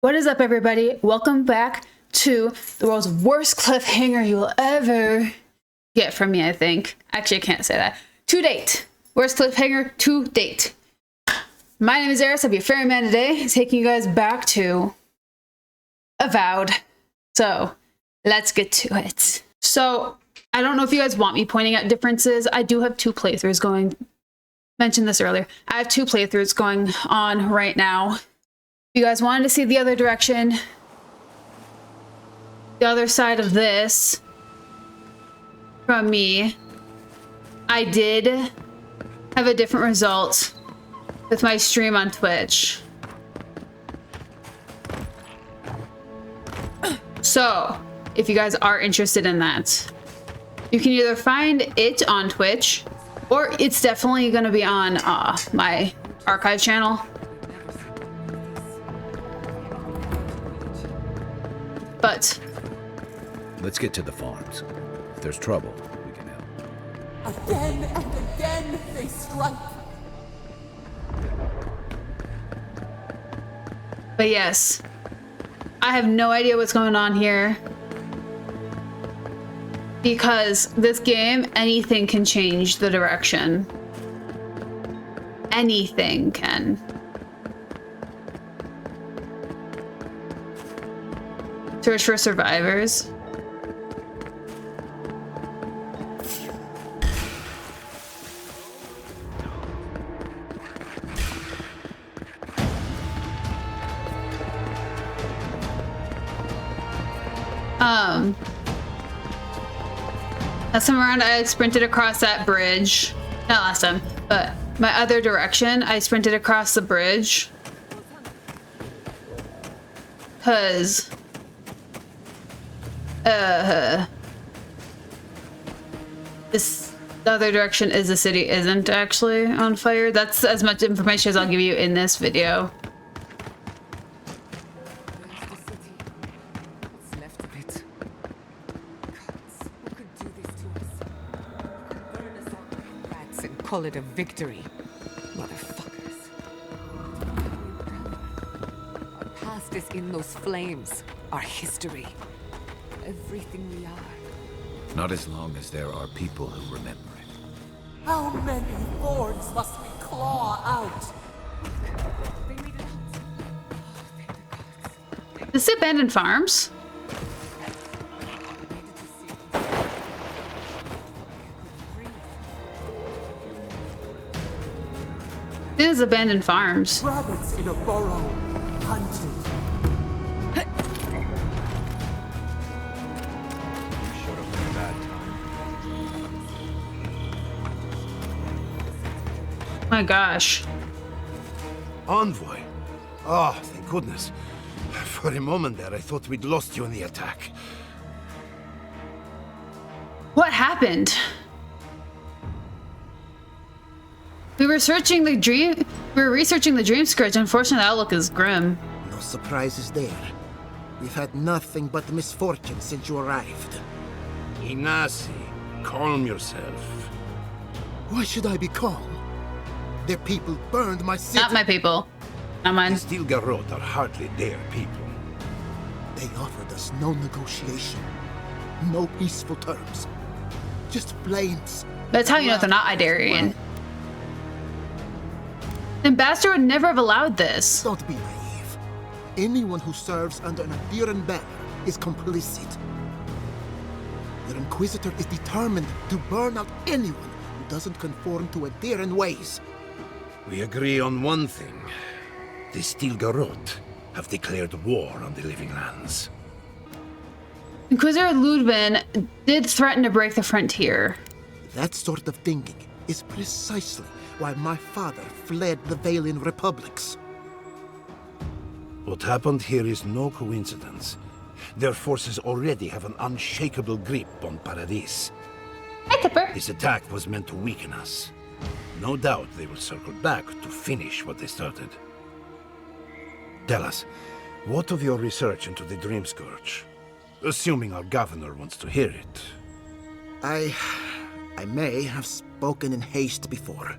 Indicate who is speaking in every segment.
Speaker 1: What is up, everybody? Welcome back to the world's worst cliffhanger you will ever get from me, I think. Actually, I can't say that. To date. Worst cliffhanger to date. My name is Eriss. I'll be a ferryman today, taking you guys back to Avowed. So, let's get to it. So, I don't know if you guys want me pointing out differences. I do have two playthroughs going. Mentioned this earlier. I have two playthroughs going on right now. If you guys wanted to see the other direction, the other side of this from me, I did have a different result with my stream on Twitch. So, if you guys are interested in that, you can either find it on Twitch, or it's definitely going to be on my archive channel. But
Speaker 2: let's get to the farms. If there's trouble, we can help.
Speaker 3: Again and again they strike.
Speaker 1: But yes, I have no idea what's going on here. Because this game, anything can change the direction. Anything can. Search for survivors. Last time around, I sprinted across that bridge. Not last time, but my other direction, I sprinted across the bridge. Cause this the other direction is the city isn't actually on fire. That's as much information as I'll give you in this video.
Speaker 3: Call it a victory, motherfuckers. Our past is in those flames. Our history. Everything we are.
Speaker 2: Not as long as there are people who remember it.
Speaker 3: How many thorns must we claw out?
Speaker 1: Is this abandoned farms? This is abandoned farms.
Speaker 3: Rabbits in a burrow, hunted.
Speaker 2: Showed up at a bad time.
Speaker 1: My gosh.
Speaker 4: Envoy? Oh, thank goodness. For a moment there, I thought we'd lost you in the attack.
Speaker 1: What happened? We were researching the dream scourge. Unfortunately, the outlook is grim.
Speaker 5: No surprises there. We've had nothing but misfortune since you arrived.
Speaker 4: Inasi, calm yourself.
Speaker 5: Why should I be calm? Their people burned my city.
Speaker 1: Not my people. Not mine.
Speaker 4: The Stilgarrot are hardly their people.
Speaker 5: They offered us no negotiation, no peaceful terms. Just flames.
Speaker 1: That's how you know they're not Idarian. The ambassador would never have allowed this.
Speaker 5: Don't be naive. Anyone who serves under an Adirian banner is complicit. Your Inquisitor is determined to burn out anyone who doesn't conform to Adirian ways.
Speaker 4: We agree on one thing. The Stilgarrot have declared war on the Living Lands.
Speaker 1: Inquisitor Ludwin did threaten to break the frontier.
Speaker 5: That sort of thinking is precisely why my father fled the Valian republics.
Speaker 4: What happened here is no coincidence. Their forces already have an unshakable grip on Paradis.
Speaker 1: Hi, Tipper.
Speaker 4: This attack was meant to weaken us. No doubt they will circle back to finish what they started. Tell us, what of your research into the Dream Scourge? Assuming our governor wants to hear it.
Speaker 5: I may have spoken in haste before.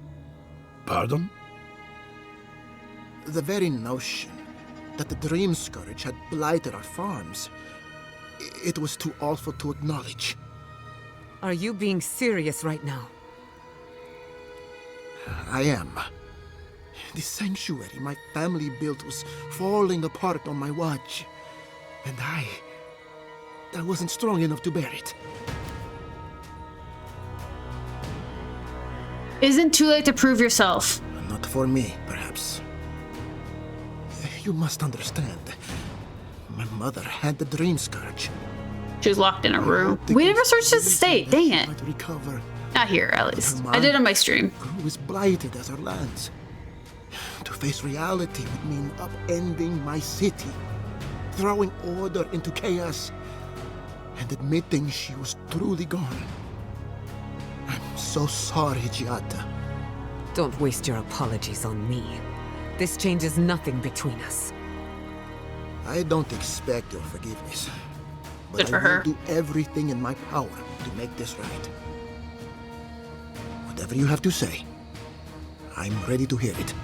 Speaker 4: Pardon?
Speaker 5: The very notion that the Dream Scourge had blighted our farms. It was too awful to acknowledge.
Speaker 3: Are you being serious right now?
Speaker 5: I am. The sanctuary my family built was falling apart on my watch. And I wasn't strong enough to bear it.
Speaker 1: Isn't too late to prove yourself.
Speaker 5: Not for me, perhaps. You must understand. My mother had the Dream Scourge.
Speaker 1: She was locked in a room. We never searched his estate. Dang it.
Speaker 5: Might recover.
Speaker 1: Not here, at least. I did on my stream.
Speaker 5: Grew as blighted as our lands. To face reality would mean upending my city, throwing order into chaos, and admitting she was truly gone. I'm so sorry, Giada.
Speaker 3: Don't waste your apologies on me. This changes nothing between us.
Speaker 5: I don't expect your forgiveness, but
Speaker 1: Good for
Speaker 5: I will
Speaker 1: her.
Speaker 5: do everything in my power to make this right. Whatever you have to say, I'm ready to hear it.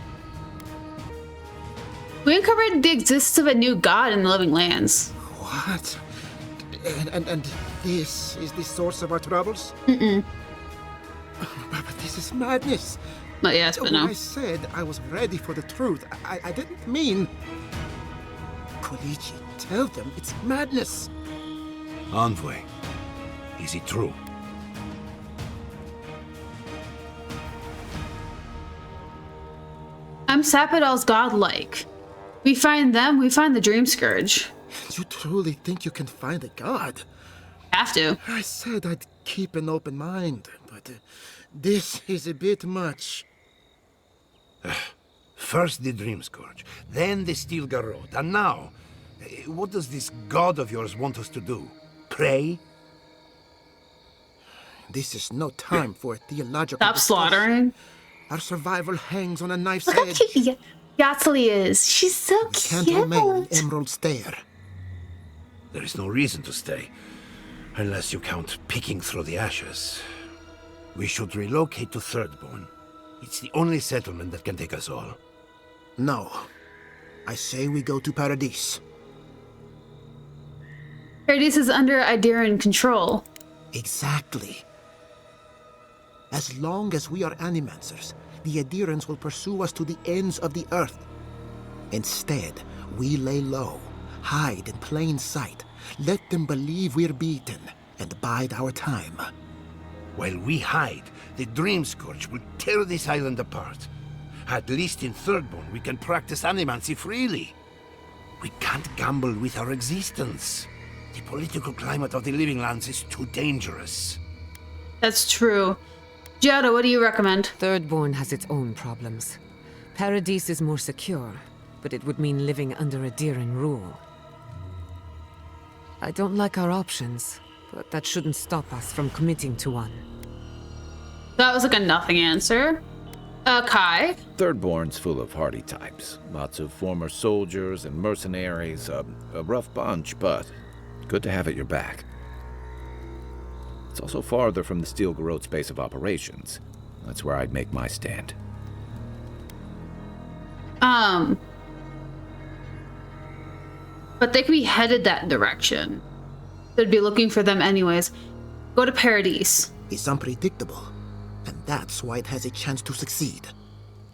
Speaker 1: We uncovered the existence of a new god in the living lands.
Speaker 5: What? And this is the source of our troubles? But this is madness.
Speaker 1: Well, yes, but
Speaker 5: When
Speaker 1: no.
Speaker 5: I said I was ready for the truth, I didn't mean... Koichi, tell them it's madness.
Speaker 4: Envoy, is it true?
Speaker 1: I'm Sapidal's godlike. We find them, we find the Dream Scourge.
Speaker 5: You truly think you can find a god?
Speaker 1: Have to.
Speaker 5: I said I'd keep an open mind, but this is a bit much.
Speaker 4: First the Dream Scourge, then the Steel Garrote, and now, what does this god of yours want us to do? Pray?
Speaker 5: This is no time for a theological
Speaker 1: Stop
Speaker 5: discussion.
Speaker 1: slaughtering.
Speaker 5: Our survival hangs on a knife's
Speaker 1: Look how
Speaker 5: edge.
Speaker 1: cute Yatsuli is. She's so
Speaker 5: Can't remain
Speaker 1: cute.
Speaker 5: Emerald Stair.
Speaker 4: There is no reason to stay, unless you count picking through the ashes. We should relocate to Thirdborn. It's the only settlement that can take us all.
Speaker 5: No. I say we go to Paradise.
Speaker 1: Paradise is under Idaran control.
Speaker 5: Exactly. As long as we are Animancers, the Adirans will pursue us to the ends of the earth. Instead, we lay low, hide in plain sight, let them believe we're beaten, and bide our time.
Speaker 4: While we hide, the Dream Scourge will tear this island apart. At least in Thirdborn, we can practice animancy freely. We can't gamble with our existence. The political climate of the Living Lands is too dangerous.
Speaker 1: That's true. Giada, what do you recommend?
Speaker 3: Thirdborn has its own problems. Paradise is more secure, but it would mean living under Adiran rule. I don't like our options, but that shouldn't stop us from committing to one.
Speaker 1: That was like a nothing answer. Kai?
Speaker 2: Thirdborn's full of hardy types. Lots of former soldiers and mercenaries. A rough bunch, but good to have at your back. It's also farther from the Steel Garrote's base of operations. That's where I'd make my stand.
Speaker 1: But they could be headed that direction. They'd be looking for them anyways. Go to Paradise.
Speaker 5: It's unpredictable, and that's why it has a chance to succeed.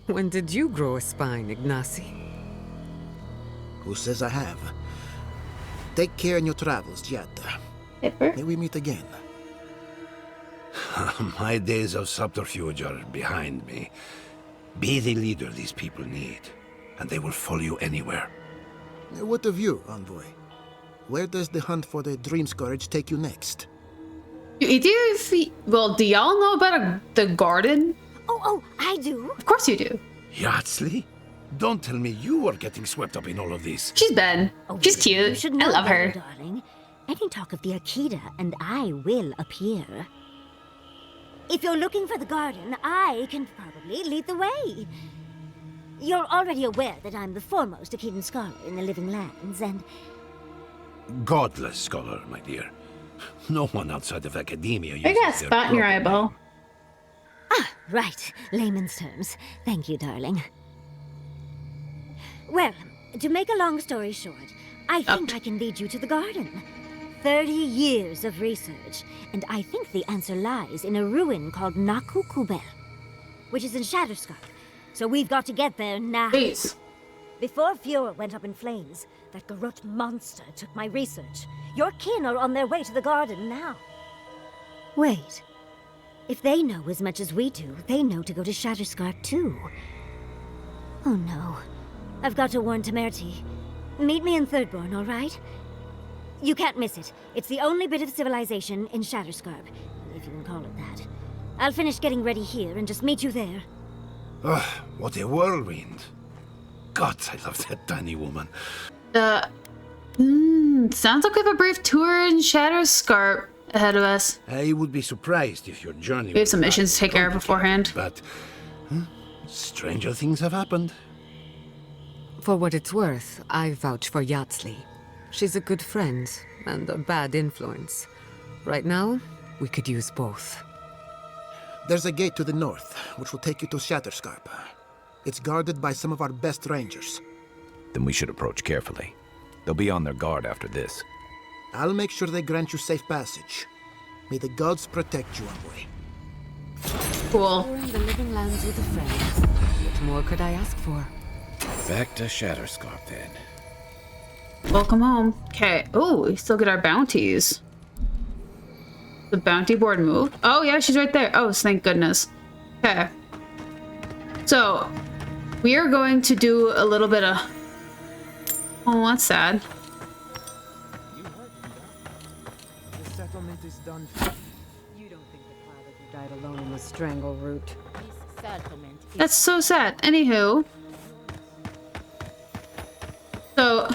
Speaker 3: When did you grow a spine, Ignacy?
Speaker 5: Who says I have? Take care in your travels, Giada.
Speaker 1: Hipper?
Speaker 5: May we meet again.
Speaker 4: My days of subterfuge are behind me. Be the leader these people need, and they will follow you anywhere.
Speaker 5: What of you, Envoy? Where does the hunt for the Dream Scourge take you next?
Speaker 1: Well, do y'all know about the garden?
Speaker 6: Oh, I do.
Speaker 1: Of course you do.
Speaker 4: Yardsley? Don't tell me you are getting swept up in all of this.
Speaker 1: She's Ben.
Speaker 6: Oh,
Speaker 1: She's
Speaker 6: you
Speaker 1: cute.
Speaker 6: should
Speaker 1: I
Speaker 6: know
Speaker 1: love her.
Speaker 6: better, darling. Any talk of the Akita, and I will appear. If you're looking for the garden, I can probably lead the way. You're already aware that I'm the foremost Akitan scholar in the Living Lands, and
Speaker 4: Godless scholar, my dear. No one outside of academia uses
Speaker 1: I got a
Speaker 4: their
Speaker 1: spot in your
Speaker 4: proper-
Speaker 1: eyeball.
Speaker 6: right, layman's terms. Thank you, darling. Well, To make a long story short, I think I can lead you to the garden. 30 years of research, and I think the answer lies in a ruin called Naku Kubel, which is in Shatterscarp. So we've got to get there now.
Speaker 1: Please.
Speaker 6: Before Fiora went up in flames, that Garrote monster took my research. Your kin are on their way to the garden now. Wait. If they know as much as we do, they know to go to Shatterscarp too. Oh no. I've got to warn Temerity. Meet me in Thirdborn, all right? You can't miss it. It's the only bit of civilization in Shatterscarp, if you can call it that. I'll finish getting ready here and just meet you there.
Speaker 4: Ugh, what a whirlwind. God, I love that tiny woman.
Speaker 1: Sounds like we have a brief tour in Shatterscarp ahead of us.
Speaker 4: I would be surprised if your journey...
Speaker 1: We have some missions to take care of beforehand.
Speaker 4: But stranger things have happened.
Speaker 3: For what it's worth, I vouch for Yatsley. She's a good friend and a bad influence. Right now, we could use both.
Speaker 5: There's a gate to the north, which will take you to Shatterscarp. It's guarded by some of our best rangers.
Speaker 2: Then we should approach carefully. They'll be on their guard after this.
Speaker 5: I'll make sure they grant you safe passage. May the gods protect you, envoy.
Speaker 1: Cool.
Speaker 3: Touring the living lands with a friend. What more could I ask for?
Speaker 2: Back to Shatterscarp then.
Speaker 1: Welcome home. Okay. Oh, we still get our bounties. The bounty board moved. Oh, yeah, she's right there. Oh, thank goodness. Okay. So, we are going to do a little bit of... Oh, that's sad.
Speaker 7: The settlement is done. You don't think the pilot died alone in the strangle route?
Speaker 1: That's so sad. Anywho. So,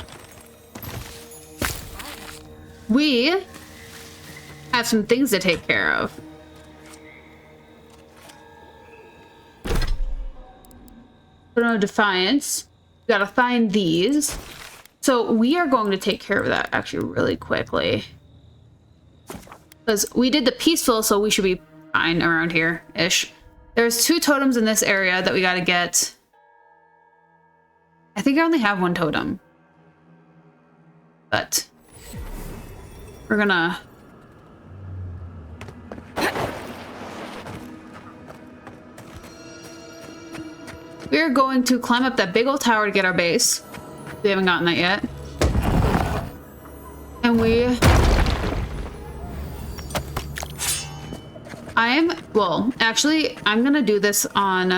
Speaker 1: we have some things to take care of. Put on Defiance. We gotta find these. So we are going to take care of that actually really quickly. Because we did the peaceful, so we should be fine around here-ish. There's 2 totems in this area that we gotta get. I think I only have 1 totem. But we're gonna... We're going to climb up that big old tower to get our base. We haven't gotten that yet. And well, actually, I'm gonna do this on...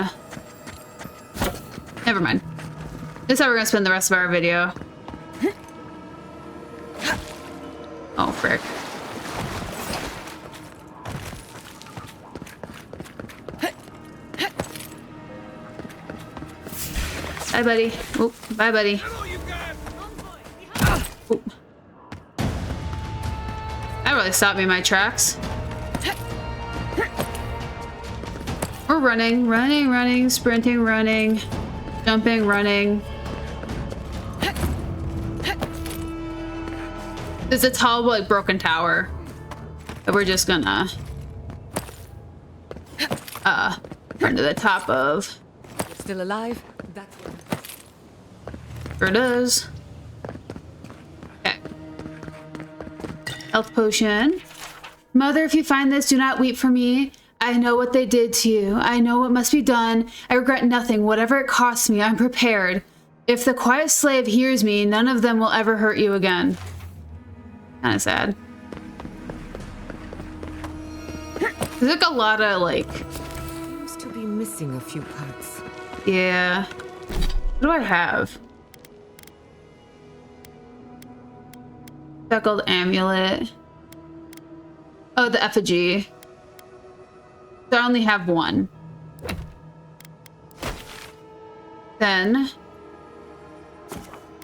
Speaker 1: Never mind. This is how we're gonna spend the rest of our video. Oh, frick. Bye, buddy. Oh, bye, buddy. Oh. That really stopped me in my tracks. We're running, running, running, sprinting, running, jumping, running. There's a tall, like, broken tower that we're just gonna run to the top of.
Speaker 3: Still alive? That's what...
Speaker 1: There it is. Okay. Health potion. Mother, if you find this, do not weep for me. I know what they did to you. I know what must be done. I regret nothing. Whatever it costs me, I'm prepared. If the quiet slave hears me, none of them will ever hurt you again. Kind of sad. There's like a lot of like...
Speaker 3: Seems to be missing a few parts.
Speaker 1: Yeah. What do I have? Speckled amulet. Oh, the effigy. So I only have 1. Then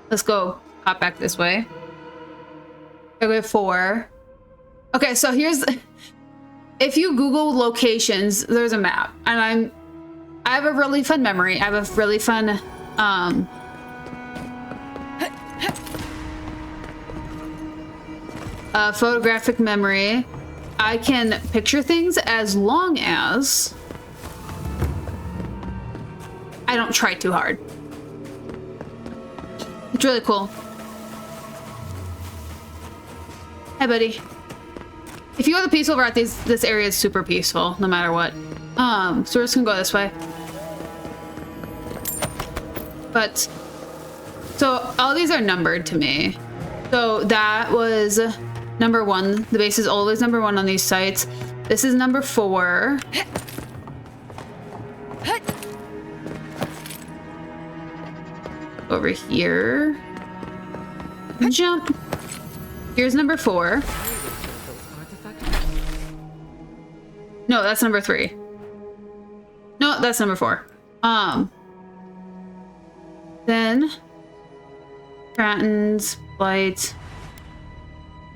Speaker 1: let's go hop back this way. Okay, 4. Okay, so here's... If you Google locations, there's a map. And I have a really fun memory. I have a really fun... photographic memory. I can picture things as long as I don't try too hard. It's really cool. Hi, buddy. If you go the peaceful route, this area is super peaceful, no matter what. So we're just gonna go this way. But, so all these are numbered to me. So that was number 1. The base is always number 1 on these sites. This is number 4. Over here. Jump. Here's number 4. No, that's number 3. No, that's number 4. Then Stratton's, Blight,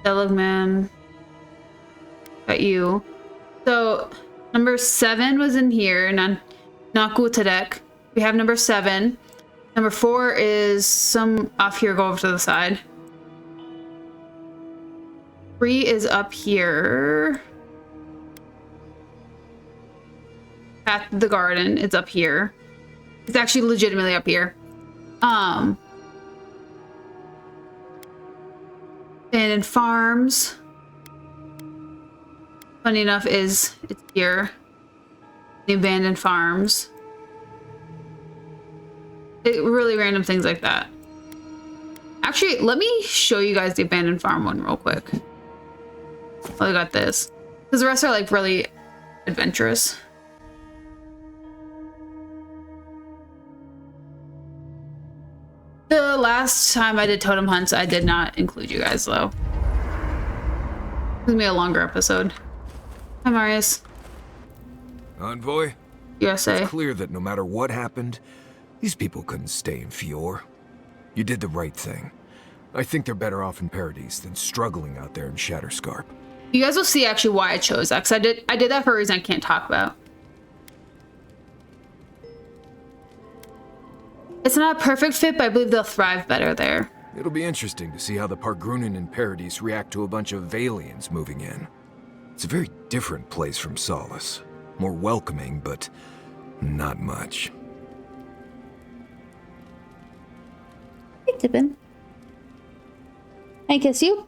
Speaker 1: Seligman, got you. So number 7 was in here, Naku Tadek. We have number 7. Number 4 is some off here, go over to the side. 3 is up here. At the garden, it's up here. It's actually legitimately up here. And in farms, funny enough, it's here. The abandoned farms. Really random things like that. Actually, let me show you guys the abandoned farm one real quick. Oh, I got this. Because the rest are like really adventurous. The last time I did totem hunts, I did not include you guys though. It's gonna be a longer episode. Hi, Marius.
Speaker 8: Envoy?
Speaker 1: USA.
Speaker 8: It's clear that no matter what happened, these people couldn't stay in Fior. You did the right thing. I think they're better off in Paradise than struggling out there in Shatterscarp.
Speaker 1: You guys will see actually why I chose that, because I did that for a reason I can't talk about. It's not a perfect fit, but I believe they'll thrive better there.
Speaker 8: It'll be interesting to see how the Pargrunen in Paradise react to a bunch of Valians moving in. It's a very different place from Solace. More welcoming, but not much.
Speaker 1: Hey, Tippin. Can I kiss you?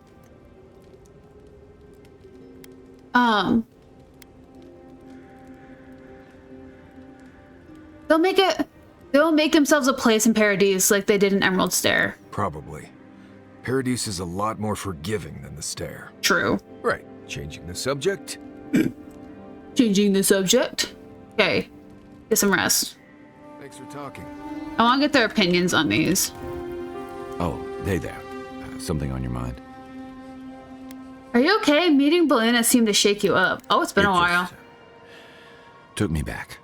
Speaker 1: They'll make themselves a place in Paradise like they did in Emerald Stair.
Speaker 8: Probably. Paradise is a lot more forgiving than the Stair.
Speaker 1: True.
Speaker 8: Right. Changing the subject?
Speaker 1: Changing the subject. Okay. Get some rest.
Speaker 8: Thanks for talking.
Speaker 1: I want to get their opinions on these.
Speaker 2: Oh, hey there. Something on your mind?
Speaker 1: Are you okay? Meeting Belina seemed to shake you up. Oh, it's been a while.
Speaker 2: Just, took me back.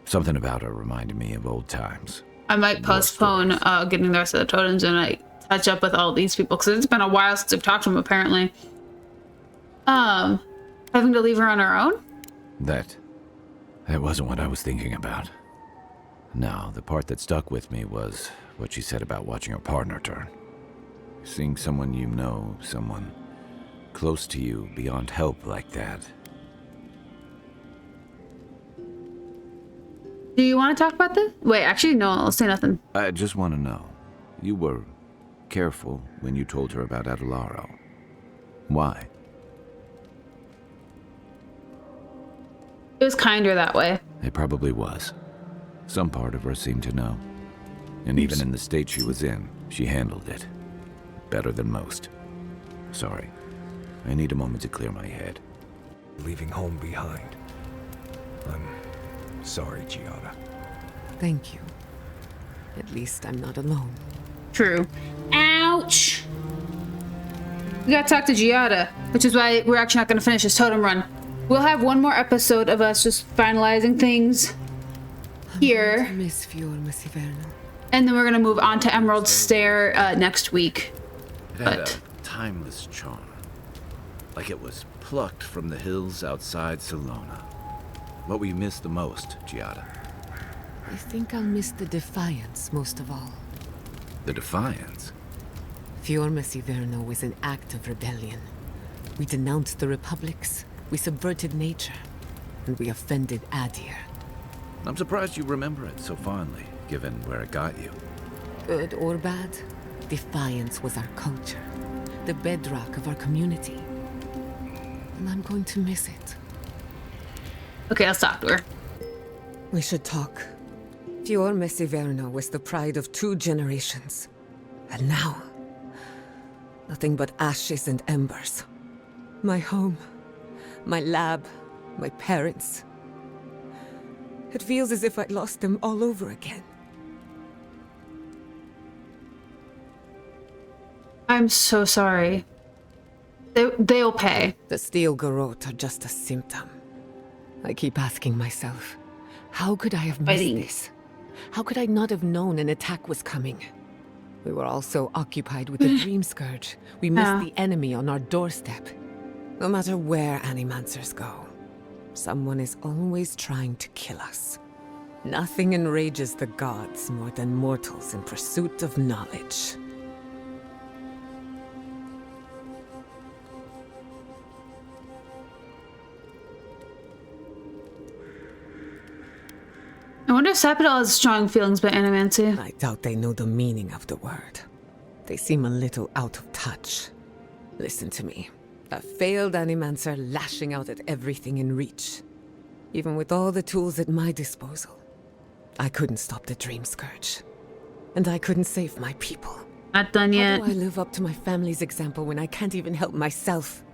Speaker 2: Something about her reminded me of old times.
Speaker 1: I might postpone getting the rest of the totems and like catch up with all these people because it's been a while since I've talked to them apparently. Having to leave her on her own?
Speaker 2: That wasn't what I was thinking about. No, the part that stuck with me was what she said about watching her partner turn. Seeing someone you know, someone close to you, beyond help like that.
Speaker 1: Do you want to talk about this? Wait, actually, no, I'll say nothing.
Speaker 2: I just want to know. You were careful when you told her about Adelaro. Why?
Speaker 1: It was kinder that way.
Speaker 2: It probably was. Some part of her seemed to know. And even in the state she was in, she handled it. Better than most. Sorry. I need a moment to clear my head.
Speaker 8: Leaving home behind. I'm sorry, Giada.
Speaker 3: Thank you. At least I'm not alone.
Speaker 1: True. Ouch! We gotta talk to Giada, which is why we're actually not gonna finish this totem run. We'll have one more episode of us just finalizing things here.
Speaker 3: Miss Fior, Miss Iverno.
Speaker 1: And then we're gonna move on to Emerald Stair next week.
Speaker 2: It had a timeless charm. Like it was plucked from the hills outside Salona. What will you miss the most, Giada?
Speaker 3: I think I'll miss the defiance most of all.
Speaker 2: The defiance?
Speaker 3: Fior Miss Iverno was an act of rebellion. We denounced the republics, we subverted nature, and we offended Adir.
Speaker 2: I'm surprised you remember it so fondly, given where it got you.
Speaker 3: Good or bad, defiance was our culture, the bedrock of our community. And I'm going to miss it.
Speaker 1: Okay, let's talk to her.
Speaker 3: We should talk. Fior Messiverno was the pride of 2 generations. And now, nothing but ashes and embers. My home, my lab, my parents. It feels as if I'd lost them all over again.
Speaker 1: I'm so sorry. They'll pay.
Speaker 3: The steel garrote are just a symptom. I keep asking myself, how could I have missed this? How could I not have known an attack was coming? We were all so occupied with the Dream Scourge, we missed the enemy on our doorstep. No matter where Animancers go, someone is always trying to kill us. Nothing enrages the gods more than mortals in pursuit of knowledge.
Speaker 1: I wonder if Sapidal has strong feelings about animancy.
Speaker 3: I doubt they know the meaning of the word. They seem a little out of touch. Listen to me. A failed Animancer lashing out at everything in reach. Even with all the tools at my disposal, I couldn't stop the Dream Scourge. And I couldn't save my people.
Speaker 1: Not done yet.
Speaker 3: How do I live up to my family's example when I can't even help myself?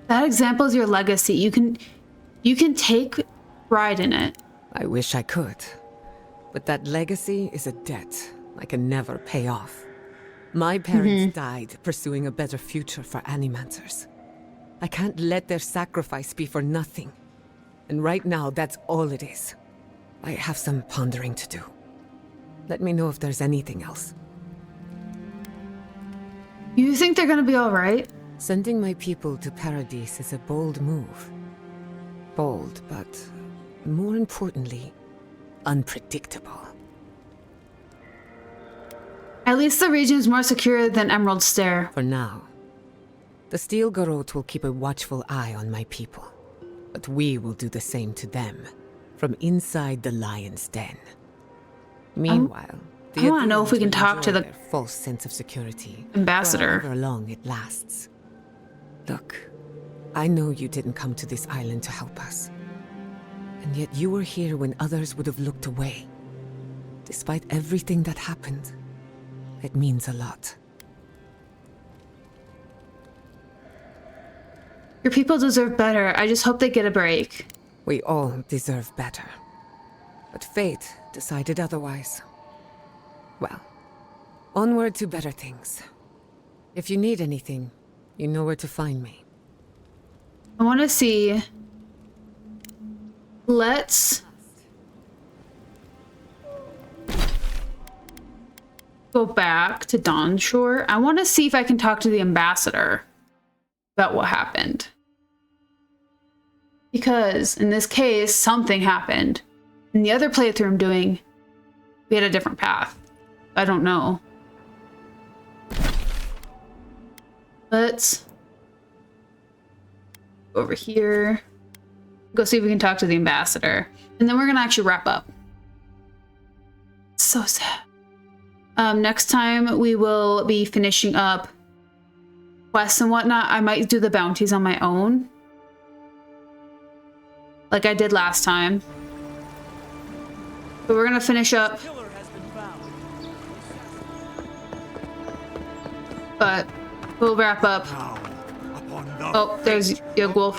Speaker 1: That example is your legacy. You can take pride in it.
Speaker 3: I wish I could. But that legacy is a debt I can never pay off. My parents died pursuing a better future for Animancers. I can't let their sacrifice be for nothing. And right now, that's all it is. I have some pondering to do. Let me know if there's anything else.
Speaker 1: You think they're gonna be alright?
Speaker 3: Sending my people to Paradise is a bold move. Bold, but more importantly, unpredictable.
Speaker 1: At least the region is more secure than Emerald Stair.
Speaker 3: For now. The Steel Garrote will keep a watchful eye on my people. But we will do the same to them, from inside the lion's den. Meanwhile,
Speaker 1: I want to know if we can talk to the
Speaker 3: their false sense of security.
Speaker 1: ambassador.
Speaker 3: For however long it lasts. Look, I know you didn't come to this island to help us. And yet you were here when others would have looked away. Despite everything that happened, it means a lot.
Speaker 1: Your people deserve better. I just hope they get a break.
Speaker 3: We all deserve better. But fate decided otherwise. Well, onward to better things. If you need anything, you know where to find me.
Speaker 1: I want to see. Let's go back to Dawnshore. I want to see if I can talk to the ambassador about what happened. Because in this case, something happened. In the other playthrough I'm doing, we had a different path. I don't know. Let's go over here. Go see if we can talk to the ambassador. And then we're gonna actually wrap up. So sad. Next time we will be finishing up quests and whatnot. I might do the bounties on my own, like I did last time. But we're gonna finish up. But we'll wrap up. Oh, there's Yogwolf.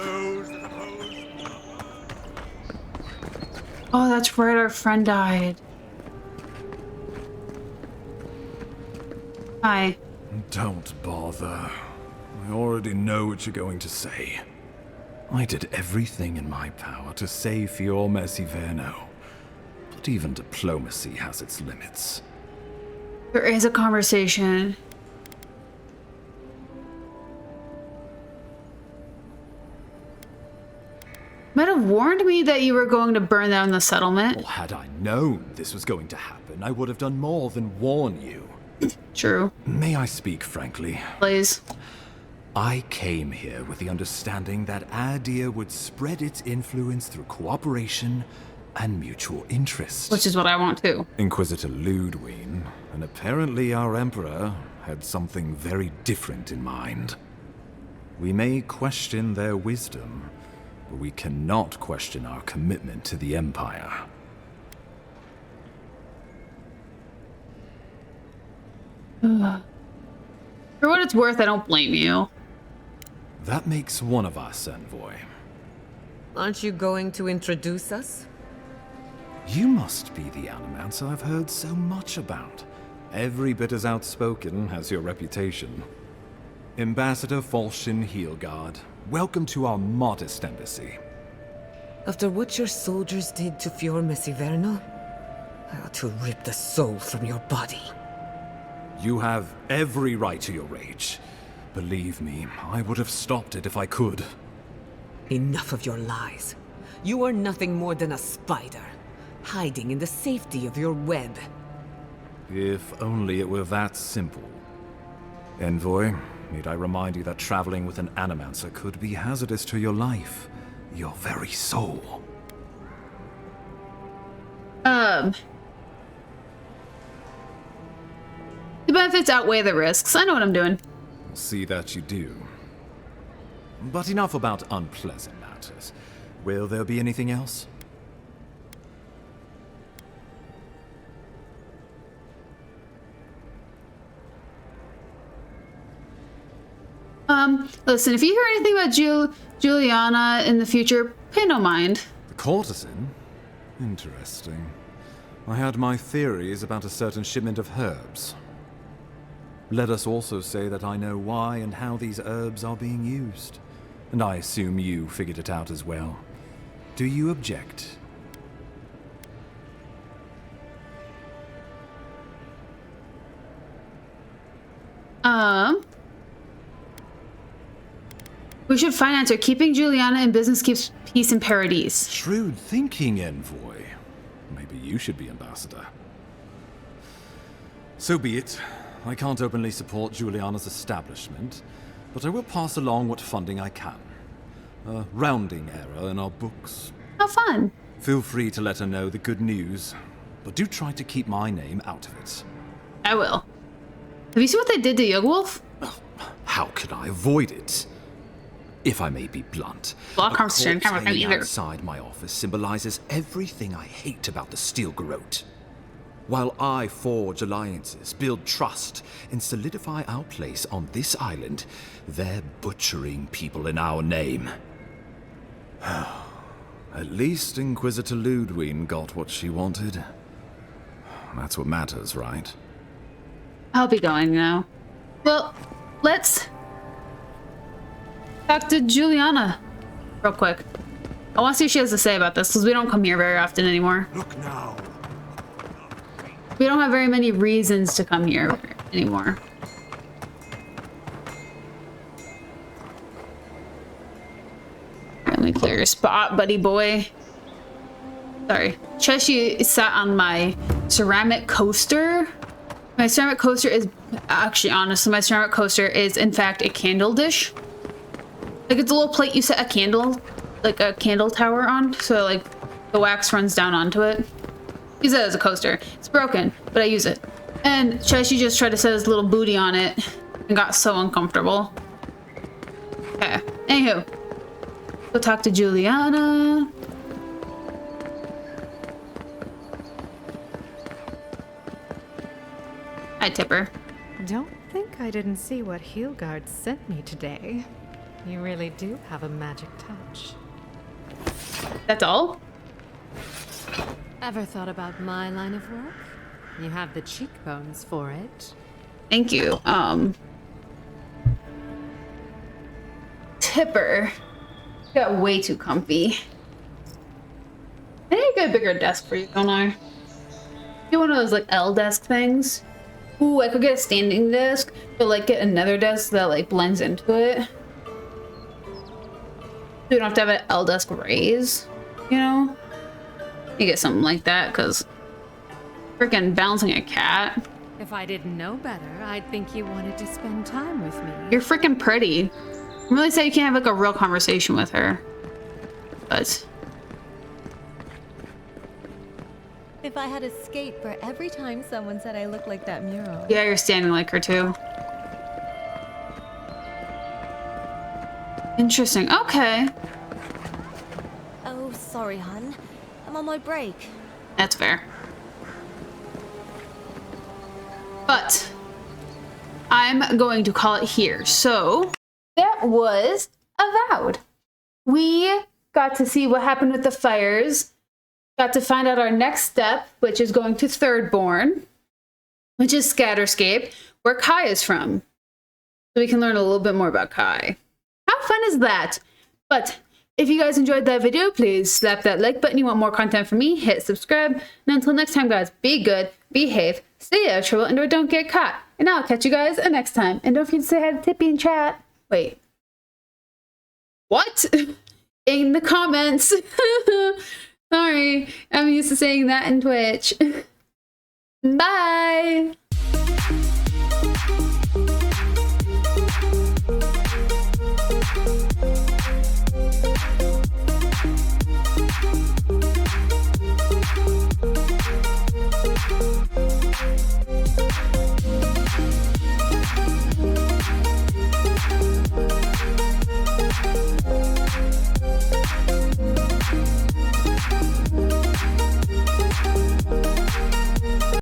Speaker 1: Oh, that's right, our friend died. Hi.
Speaker 8: Don't bother. I already know what you're going to say. I did everything in my power to save Fior Messiverno. But even diplomacy has its limits.
Speaker 1: There is a conversation. Might have warned me that you were going to burn down the settlement.
Speaker 8: Well, had I known this was going to happen, I would have done more than warn you.
Speaker 1: True.
Speaker 8: May I speak frankly?
Speaker 1: Please.
Speaker 8: I came here with the understanding that Adir would spread its influence through cooperation and mutual interest.
Speaker 1: Which is what I want too.
Speaker 8: Inquisitor Ludwig, and apparently our Emperor, had something very different in mind. We may question their wisdom, but we cannot question our commitment to the Empire.
Speaker 1: For what it's worth, I don't blame you.
Speaker 8: That makes one of us, Envoy.
Speaker 3: Aren't you going to introduce us?
Speaker 8: You must be the Animancer I've heard so much about. Every bit as outspoken as your reputation. Ambassador Falshin Heelguard, welcome to our modest embassy.
Speaker 3: After what your soldiers did to Fior Messiverno, I ought to rip the soul from your body.
Speaker 8: You have every right to your rage. Believe me, I would have stopped it if I could.
Speaker 3: Enough of your lies. You are nothing more than a spider, hiding in the safety of your web.
Speaker 8: If only it were that simple. Envoy, need I remind you that traveling with an Animancer could be hazardous to your life, your very soul.
Speaker 1: The benefits outweigh the risks. I know what I'm doing.
Speaker 8: See that you do. But enough about unpleasant matters. Will there be anything else?
Speaker 1: Listen, if you hear anything about Juliana in the future, pay no mind.
Speaker 8: The courtesan? Interesting. I had my theories about a certain shipment of herbs. Let us also say that I know why and how these herbs are being used. And I assume you figured it out as well. Do you object?
Speaker 1: We should finance her. Keeping Juliana in business keeps peace in Paradise.
Speaker 8: Shrewd thinking, Envoy. Maybe you should be ambassador. So be it. I can't openly support Juliana's establishment, but I will pass along what funding I can. A rounding error in our books.
Speaker 1: How fun.
Speaker 8: Feel free to let her know the good news, but do try to keep my name out of it.
Speaker 1: I will. Have you seen what they did to Yugwolf?
Speaker 8: How could I avoid it? If I may be blunt,
Speaker 1: Well,
Speaker 8: a corpse
Speaker 1: can't work
Speaker 8: hanging
Speaker 1: either.
Speaker 8: outside my office symbolizes everything I hate about the Steel Garrote. While I forge alliances, build trust, and solidify our place on this island, they're butchering people in our name. At least Inquisitor Ludwig got what she wanted. That's what matters, right?
Speaker 1: I'll be going now. Well, let's talk to Juliana real quick. I want to see what she has to say about this, because we don't come here very often anymore.
Speaker 4: Look now.
Speaker 1: We don't have very many reasons to come here anymore. Let me clear your spot, buddy boy. Sorry. Cheshi sat on my ceramic coaster. My ceramic coaster is actually, honestly, my ceramic coaster is in fact a candle dish. Like, it's a little plate you set a candle, like a candle tower on, so like the wax runs down onto it. Use it as a coaster. It's broken, but I use it. And Cheshi just tried to set his little booty on it and got so uncomfortable. Okay. Anywho, go talk to Juliana. Hi, Tipper.
Speaker 9: Don't think I didn't see what Heelguard sent me today. You really do have a magic touch.
Speaker 1: That's all?
Speaker 9: Ever thought about my line of work? You have the cheekbones for it.
Speaker 1: Thank you. Tipper got way too comfy. I need to get a bigger desk for you, don't I? Get one of those like L desk things. Ooh, I could get a standing desk, but like get another desk that like blends into it. So you don't have to have an L desk raise, you know? You get something like that, cause freaking balancing a cat.
Speaker 9: If I didn't know better, I'd think you wanted to spend time with me.
Speaker 1: You're freaking pretty. I'm really sad you can't have like a real conversation with her. But
Speaker 10: if I had a skate for every time someone said I looked like that mural.
Speaker 1: Yeah, you're standing like her too. Interesting. Okay.
Speaker 10: Oh, sorry, hun. I'm on my break.
Speaker 1: That's fair. But I'm going to call it here. So that was Avowed. We got to see what happened with the fires. Got to find out our next step, which is going to Thirdborn, which is Scatterscape, where Kai is from. So we can learn a little bit more about Kai. How fun is that? But if you guys enjoyed that video, please slap that like button. You want more content from me, hit subscribe. And until next time, guys, be good, behave, stay out of trouble, and don't get caught. And I'll catch you guys next time. And don't forget to say hi to Tippy in chat. Wait. What? In the comments. Sorry, I'm used to saying that in Twitch. Bye!